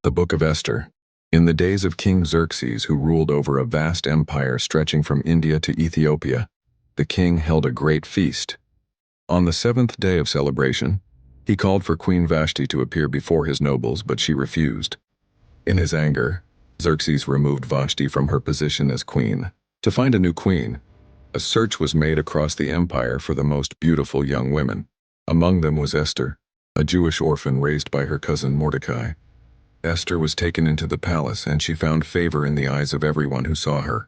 The Book of Esther. In the days of King Xerxes, who ruled over a vast empire stretching from India to Ethiopia, the king held a great feast. On the seventh day of celebration, he called for Queen Vashti to appear before his nobles, but she refused. In his anger, Xerxes removed Vashti from her position as queen. To find a new queen, a search was made across the empire for the most beautiful young women. Among them was Esther, a Jewish orphan raised by her cousin Mordecai. Esther was taken into the palace, and she found favor in the eyes of everyone who saw her.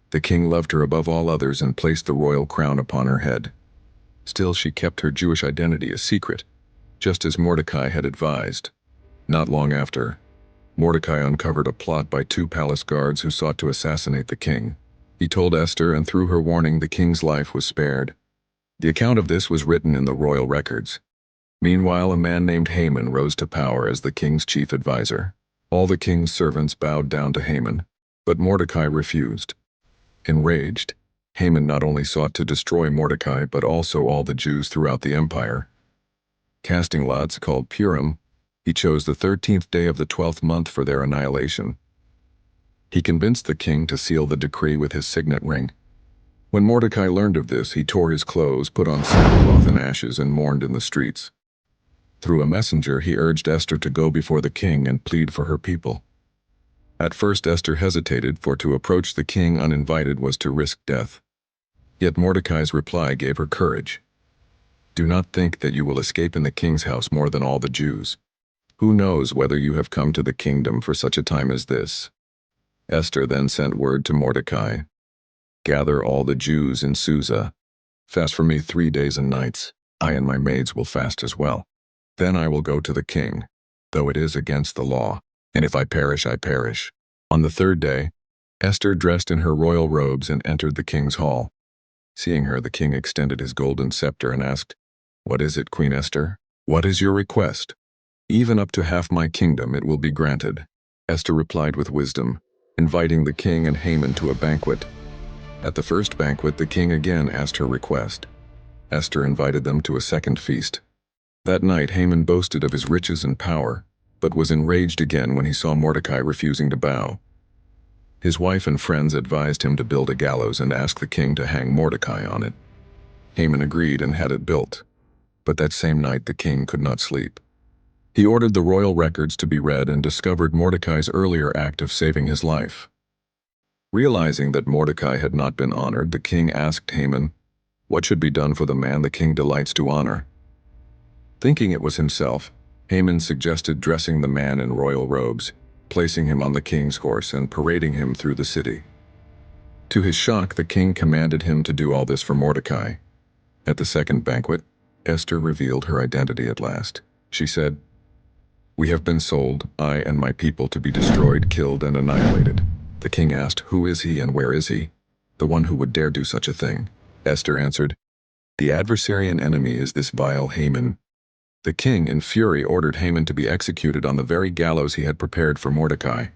The king loved her above all others and placed the royal crown upon her head. Still, she kept her Jewish identity a secret, just as Mordecai had advised. Not long after, Mordecai uncovered a plot by two palace guards who sought to assassinate the king. He told Esther, and through her warning, the king's life was spared. The account of this was written in the royal records. Meanwhile, a man named Haman rose to power as the king's chief advisor. All the king's servants bowed down to Haman, but Mordecai refused. Enraged, Haman not only sought to destroy Mordecai but also all the Jews throughout the empire. Casting lots, called Purim, he chose the 13th day of the 12th month for their annihilation. He convinced the king to seal the decree with his signet ring. When Mordecai learned of this, he tore his clothes, put on sackcloth and ashes, and mourned in the streets. Through a messenger, he urged Esther to go before the king and plead for her people. At first Esther hesitated, for to approach the king uninvited was to risk death. Yet Mordecai's reply gave her courage. "Do not think that you will escape in the king's house more than all the Jews. Who knows whether you have come to the kingdom for such a time as this?" Esther then sent word to Mordecai, "Gather all the Jews in Susa. Fast for me 3 days and nights. I and my maids will fast as well. Then I will go to the king, though it is against the law, and if I perish, I perish." On the third day, Esther dressed in her royal robes and entered the king's hall. Seeing her, the king extended his golden scepter and asked, "What is it, Queen Esther? What is your request?" "Even up to half my kingdom it will be granted," Esther replied with wisdom, inviting the king and Haman to a banquet. At the first banquet, the king again asked her request. Esther invited them to a second feast. That night Haman boasted of his riches and power, but was enraged again when he saw Mordecai refusing to bow. His wife and friends advised him to build a gallows and ask the king to hang Mordecai on it. Haman agreed and had it built. But that same night the king could not sleep. He ordered the royal records to be read and discovered Mordecai's earlier act of saving his life. Realizing that Mordecai had not been honored, the king asked Haman, what should be done for the man the king delights to honor? Thinking it was himself, Haman suggested dressing the man in royal robes, placing him on the king's horse, and parading him through the city. To his shock, the king commanded him to do all this for Mordecai. At the second banquet, Esther revealed her identity at last. She said, "We have been sold, I and my people, to be destroyed, killed, and annihilated." The king asked, "Who is he and where is he? The one who would dare do such a thing?" Esther answered, "The adversary and enemy is this vile Haman." The king, in fury, ordered Haman to be executed on the very gallows he had prepared for Mordecai.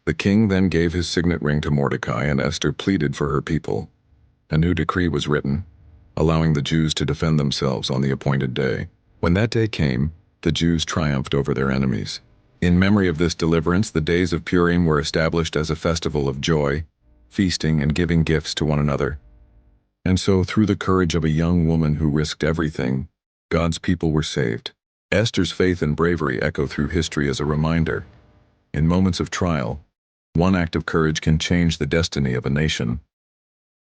The king then gave his signet ring to Mordecai, and Esther pleaded for her people. A new decree was written, allowing the Jews to defend themselves on the appointed day. When that day came, the Jews triumphed over their enemies. In memory of this deliverance, the days of Purim were established as a festival of joy, feasting, and giving gifts to one another. And so, through the courage of a young woman who risked everything, God's people were saved. Esther's faith and bravery echo through history as a reminder. In moments of trial, one act of courage can change the destiny of a nation.